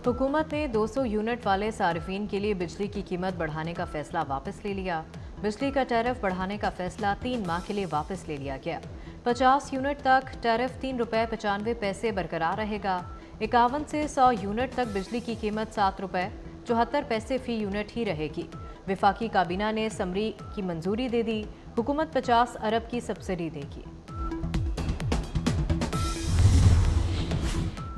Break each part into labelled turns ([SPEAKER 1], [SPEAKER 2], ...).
[SPEAKER 1] हुकूमत ने 200 यूनिट वाले सार्फिन के लिए बिजली की कीमत बढ़ाने का फैसला वापस ले लिया। बिजली का टैरिफ बढ़ाने का फैसला 3 माह के लिए वापस ले लिया गया। 50 यूनिट तक टैरिफ ₹3.95 बरकरार रहेगा। 51 से 100 यूनिट तक बिजली की कीमत ₹7.74 फी यूनिट ही रहेगी। विफाकी काबीना ने समरी की मंजूरी दे दी। हुकूमत 50 अरब की सब्सिडी देगी।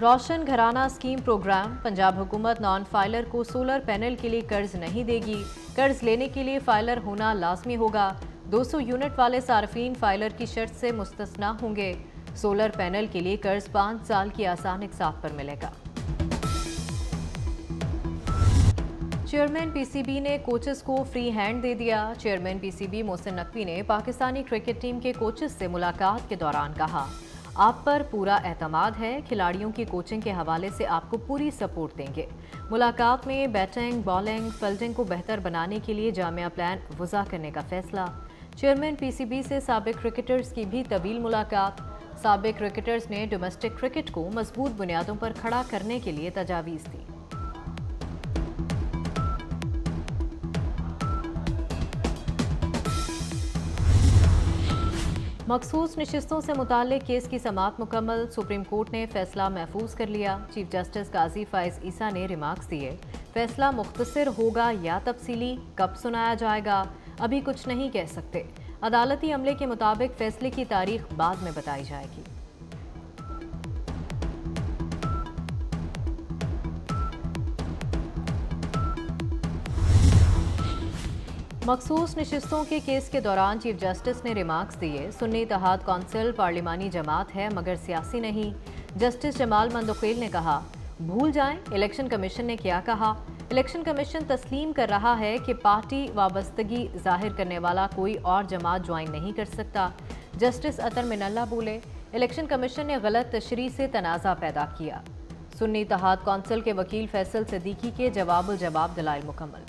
[SPEAKER 1] रोशन घराना स्कीम प्रोग्राम। पंजाब हुकूमत नॉन फाइलर को सोलर पैनल के लिए कर्ज नहीं देगी। कर्ज लेने के लिए फाइलर होना लाजमी होगा। 200 यूनिट वाले सार्फिन फाइलर की शर्त से मुस्तस्ना होंगे। सोलर पैनल के लिए कर्ज 5 साल की आसान इकसात पर मिलेगा। चेयरमैन पीसीबी ने कोचेस को फ्री हैंड दे दिया। चेयरमैन पीसीबी मोहसिन नकवी ने पाकिस्तानी क्रिकेट टीम के कोचेस से मुलाकात के दौरान कहा, आप पर पूरा एतमाद है, खिलाड़ियों की कोचिंग के हवाले से आपको पूरी सपोर्ट देंगे। मुलाकात में बैटिंग, बॉलिंग, फील्डिंग को बेहतर बनाने के लिए जामिया प्लान वज़ा करने का फैसला। चेयरमैन पीसीबी से साबिक क्रिकेटर्स की भी तवील मुलाकात। साबिक क्रिकेटर्स ने डोमेस्टिक क्रिकेट को मजबूत बुनियादों पर खड़ा करने के लिए तजावीज़ दी। मखसूस नशिस्तों से मुताल्लिक केस की समाअत मुकम्मल। सुप्रीम कोर्ट ने फैसला महफूज कर लिया। चीफ जस्टिस काजी फाइज ईसा ने रिमार्क्स दिए, फैसला मुख्तसर होगा या तफसीली, कब सुनाया जाएगा अभी कुछ नहीं कह सकते। अदालती अमले के मुताबिक फैसले की तारीख बाद में बताई जाएगी। मखसूस नशिस्तों के केस के दौरान चीफ जस्टिस ने रिमार्क्स दिए, सुन्नी इत्तेहाद कौंसिल पार्लिमानी जमात है मगर सियासी नहीं। जस्टिस जमाल मंदोखेल ने कहा, भूल जाएं इलेक्शन कमीशन ने क्या कहा। इलेक्शन कमीशन तस्लीम कर रहा है कि पार्टी वाबस्तगी जाहिर करने वाला कोई और जमात ज्वाइन नहीं कर सकता। जस्टिस अतर मिनल्ला बोले, इलेक्शन कमीशन ने गलत तशरीह से तनाज़ा पैदा किया। सुन्नी इत्तेहाद कौंसिल के वकील फैसल सिद्दीकी के जवाब दलाइल मुकम्मल।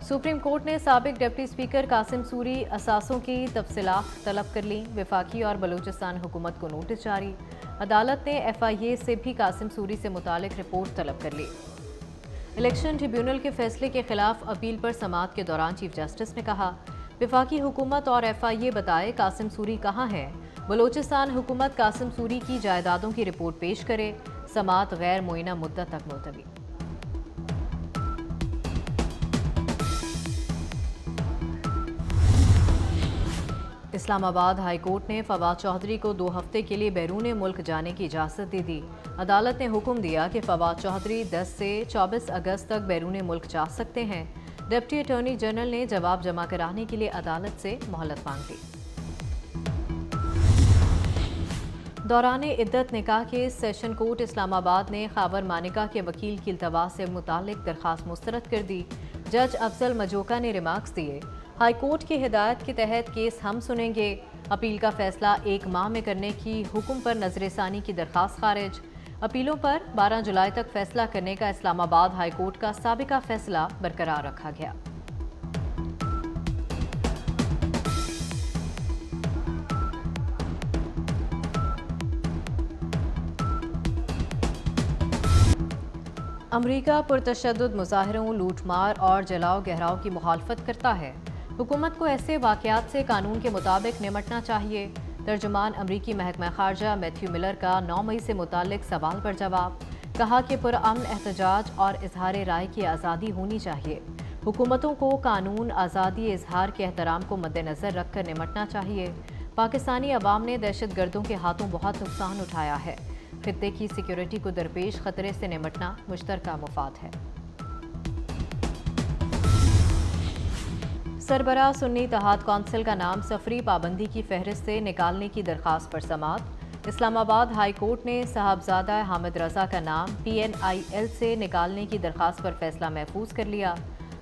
[SPEAKER 1] सुप्रीम कोर्ट ने साबिक डिप्टी स्पीकर कासिम सूरी असासों की तफसीलात तलब कर ली। वफाकी और बलूचिस्तान हुकूमत को नोटिस जारी। अदालत ने FIA से भी कासिम सूरी से मुतालिक रिपोर्ट तलब कर ली। इलेक्शन ट्रिब्यूनल के फैसले के खिलाफ अपील पर समाअत के दौरान चीफ जस्टिस ने कहा, वफाकी हुकूमत और FIA बताए कासिम सूरी कहाँ है। बलूचिस्तान हुकूमत कासिम सूरी की जायदादों की रिपोर्ट पेश करे। समाअत गैर मुइना मुद्दत तक मुलतवी। इस्लामाबाद हाई कोर्ट ने फवाद चौधरी को 2 हफ्ते के लिए बैरून मुल्क जाने की इजाज़त दे दी। अदालत ने हुक्म दिया कि फवाद चौधरी 10 से 24 अगस्त तक बैरून मुल्क जा सकते हैं। डिप्टी अटॉर्नी जनरल ने जवाब जमा कराने के लिए अदालत से मोहलत मांग ली। दौराने इद्दत निकाह के सेशन कोर्ट इस्लामाबाद ने खावर मानिका के वकील की इल्तवा से मुतालिक दरख्वास्त मुस्तरद कर दी। जज अफजल मजोका ने रिमार्क्स दिए, हाई कोर्ट की हिदायत के तहत केस हम सुनेंगे। अपील का फैसला 1 माह में करने की हुक्म पर नजरसानी की दरख्वास्त खारिज। अपीलों पर 12 जुलाई तक फैसला करने का इस्लामाबाद हाई कोर्ट का साबिका फैसला बरकरार रखा गया। अमरीका पुरतशद्दुद मुजाहिरों, लूटमार और जलाओ गहराव की मुखालफत करता है। हुकूमत को ऐसे वाक़यात से कानून के मुताबिक निमटना चाहिए। तर्जुमान अमरीकी महकमा खारजा मैथ्यू मिलर का 9 मई से मुतालिक सवाल पर जवाब, कहा कि पुरअमन एहतजाज और इजहार राय की आज़ादी होनी चाहिए। हुकूमतों को कानून, आज़ादी इजहार के एहतराम को मद्देनज़र रख कर निमटना चाहिए। पाकिस्तानी अवाम ने दहशत गर्दों के हाथों बहुत नुकसान उठाया है। खित्ते की सिक्योरिटी को दरपेश खतरे से निमटना मुश्तरका मुफाद है। सरबराह सुन्नी इत्तेहाद कौंसिल का नाम सफरी पाबंदी की फहरिस्त से निकालने की दरख्वास्त पर समाअत। इस्लामाबाद हाई कोर्ट ने साहबजादा हामिद रजा का नाम PNIL से निकालने की दरख्वास्त पर फैसला महफूज कर लिया।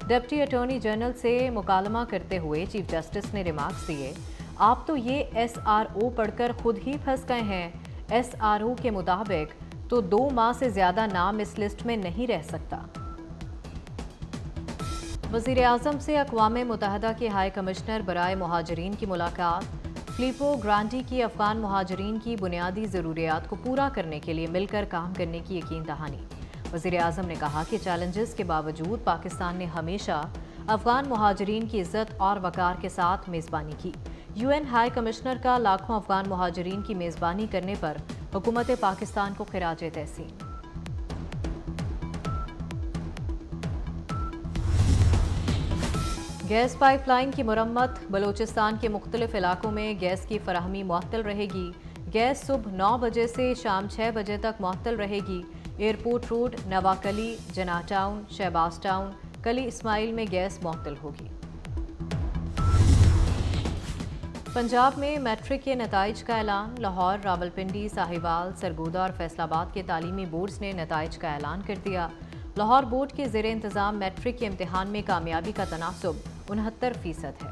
[SPEAKER 1] डिप्टी अटॉर्नी जनरल से मुकालमा करते हुए चीफ जस्टिस ने रिमार्क्स दिए, आप तो ये SRO पढ़कर खुद ही फंस गए हैं। SRO के मुताबिक तो 2 माह से ज़्यादा नाम इस लिस्ट में नहीं रह सकता। वज़ीर आज़म से अक़वाम मुत्तहिदा के हाई कमिश्नर बराए मुहाजिरीन की मुलाकात। फिलिपो ग्रांडी की अफगान मुहाजिरीन की बुनियादी ज़रूरियात को पूरा करने के लिए मिलकर काम करने की यकीन दहानी। वज़ीर आज़म ने कहा कि चैलेंजेस के बावजूद पाकिस्तान ने हमेशा अफगान मुहाजिरीन की इज्जत और वक़ार के साथ मेज़बानी की। UN हाई कमिश्नर का लाखों अफगान मुहाजिरीन की मेज़बानी करने पर हुकूमत पाकिस्तान को खिराज तहसीन। गैस पाइपलाइन की मुरम्मत। बलूचिस्तान के मुख्तलिफ इलाकों में गैस की फराहमी मुअत्तल रहेगी। गैस सुबह 9 बजे से शाम 6 बजे तक मुअत्तल रहेगी। एयरपोर्ट रोड, नवाकली, जना टाउन, शहबाज टाउन, कली इस्माइल में गैस मुअत्तल होगी। पंजाब में मैट्रिक के नताइज का ऐलान। लाहौर, रावलपिंडी, साहिवाल, सरगोदा और फैसलाबाद के तालीमी बोर्ड्स ने नताइज का ऐलान कर दिया। लाहौर बोर्ड के ज़ेर इंतज़ाम मैट्रिक के इम्तिहान में कामयाबी का तनासुब 69% है।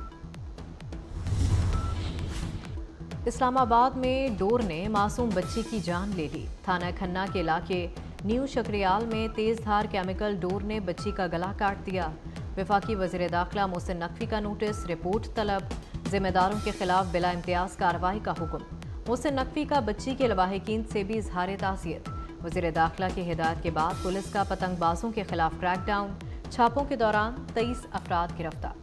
[SPEAKER 1] इस्लामाबाद में डोर ने मासूम बच्ची की जान ले ली। थाना खन्ना के इलाके न्यू शक्रियाल में तेज़ धार केमिकल डोर ने बच्ची का गला काट दिया। वफाकी वज़ीर दाखिला मोहसिन नकवी का नोटिस, रिपोर्ट तलब। जिम्मेदारों के खिलाफ बिला इम्तियाज़ कार्रवाई का हुक्म। मोहसिन नकवी का बच्ची के लवाहिकीन से भी इजहार ताज़ियत। वज़ीर दाखिला की हिदायत के बाद पुलिस का पतंगबाजों के खिलाफ क्रैकडाउन। छापों के दौरान 23 अफराद गिरफ्तार।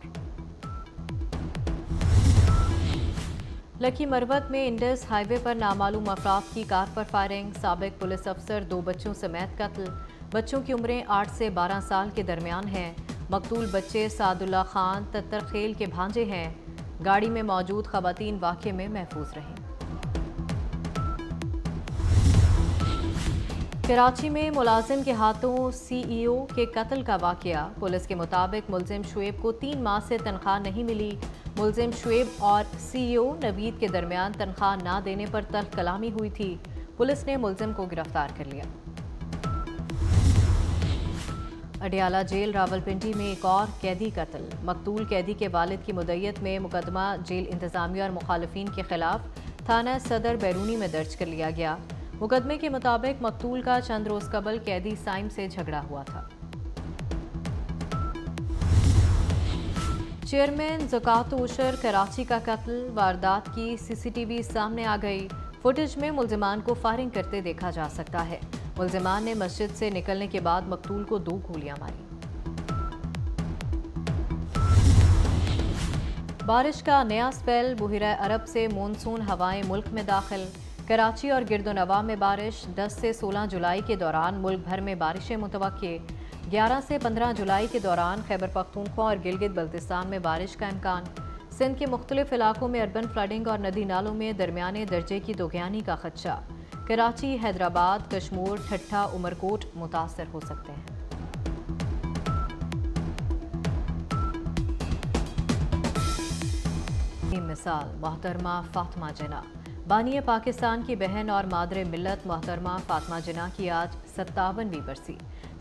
[SPEAKER 1] लकी मरवत में इंडस हाईवे पर नामालूम अफराद की कार पर फायरिंग। साबिक पुलिस अफसर 2 बच्चों समेत कत्ल। बच्चों की उम्रें 8 से 12 साल के दरमियान हैं। मकतूल बच्चे सादुल्ला खान तत्तरखेल के भांजे हैं। गाड़ी में मौजूद खवातीन वाक़े में महफूज रहीं। कराची में मुलाजिम के हाथों CEO के कत्ल का वाक़या। पुलिस के मुताबिक मुलजिम शुएब को 3 माह से तनख्वाह नहीं मिली। मुलजिम शुएब और CEO नवीद के दरमियान तनख्वाह ना देने पर तल्ख कलामी हुई थी। पुलिस ने मुलजिम को गिरफ्तार कर लिया। अडियाला जेल रावलपिंडी में एक और कैदी कत्ल। मकतूल कैदी के वालिद की मुद्दत में मुकदमा जेल इंतजामिया और मुखालिफिन के खिलाफ थाना सदर बैरूनी में दर्ज कर लिया गया। मुकदमे के मुताबिक मकतूल का चंद रोज कबल कैदी साइम से झगड़ा हुआ था। चेयरमैन ज़कात उशर कराची का कत्ल। वारदात की CCTV सामने आ गई। फुटेज में मुल्जिमान को फायरिंग करते देखा जा सकता है। मुल्जिमान ने मस्जिद से निकलने के बाद मकतूल को 2 गोलियां मारी। बारिश का नया स्पेल। बुहिरा अरब से मानसून हवाएं मुल्क में दाखिल। कराची और गिरदोनवा में बारिश। 10 से 16 जुलाई के दौरान मुल्क भर में बारिशें मुतवक्के। 11 से 15 जुलाई के दौरान खैबर पख्तूनख्वा और गिलगित बल्तिस्तान में बारिश का इम्कान। सिंध के मुख्तलिफ इलाकों में अर्बन फ्लडिंग और नदी नालों में दरमियाने दर्जे की दोगयानी का खदशा। कराची, हैदराबाद, कश्मीर, ठट्ठा, उमरकोट मुतासर हो सकते हैं। मिसाल मोहतरमा फातिमा जिन्ना। बानिए पाकिस्तान की बहन और मादरे मिल्लत मोहतरमा फातिमा जिन्ना की आज 57वीं बरसी।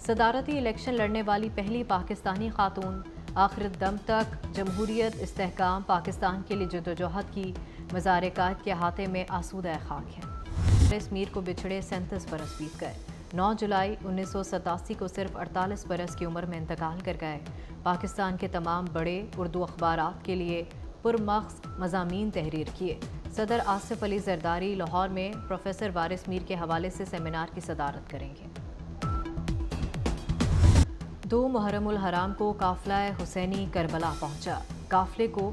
[SPEAKER 1] सदारती इलेक्शन लड़ने वाली पहली पाकिस्तानी खातून। आखिर दम तक जमहूरियत इस्तेहकाम पाकिस्तान के लिए जदोजहद की। मज़ार कायद के अहाते में आसूदा खाक है। वारिस मीर को बिछड़े 37 बरस बीत गए। 9 जुलाई 1987 को सिर्फ 48 बरस की उम्र में इंतकाल कर गए। पाकिस्तान के तमाम बड़े उर्दू अखबारात के लिए पुरमग़ज़ मज़ामीन तहरीर किए। सदर आसिफ अली जरदारी लाहौर में प्रोफेसर वारिस मीर के हवाले से सेमिनार की सदारत करेंगे। 2 मुहर्रमुल हराम को काफिला हुसैनी करबला पहुंचा। काफिले को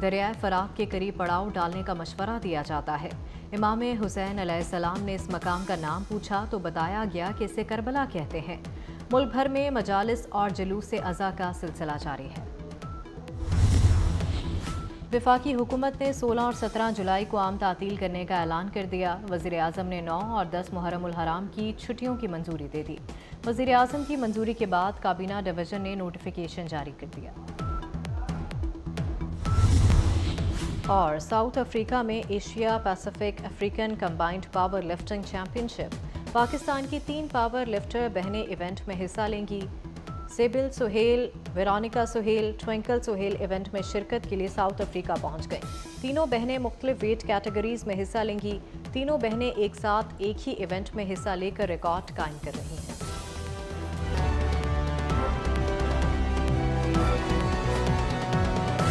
[SPEAKER 1] दरियाए फरात के करीब पड़ाव डालने का मशवरा दिया जाता है। इमाम हुसैन अलैहिस्सलाम ने इस मकाम का नाम पूछा तो बताया गया कि इसे करबला कहते हैं। मुल्क भर में मजालिस और जुलूस अज़ा का सिलसिला जारी है। वफाकी हुकूमत ने 16 और 17 जुलाई को आम तातील करने का ऐलान कर दिया। वज़ीर आज़म ने 9 और 10 मुहर्रमुल हराम की छुट्टियों की मंजूरी दे दी। वज़ीर आज़म की मंजूरी के बाद काबीना डिवीज़न ने नोटिफिकेशन जारी कर दिया। और साउथ अफ्रीका में Asia Pacific African combined powerlifting championship. Pakistan की 3 पावर लिफ्टर बहनें इवेंट में हिस्सा लेंगी। Sybil Sohail, Veronica Sohail, Twinkle Sohail event में शिरकत के लिए साउथ अफ्रीका पहुंच गईं। तीनों बहनें मुख्तलिफ वेट कैटेगरीज में हिस्सा लेंगी। तीनों बहनें एक साथ एक ही इवेंट में हिस्सा लेकर रिकॉर्ड कायम कर रही हैं।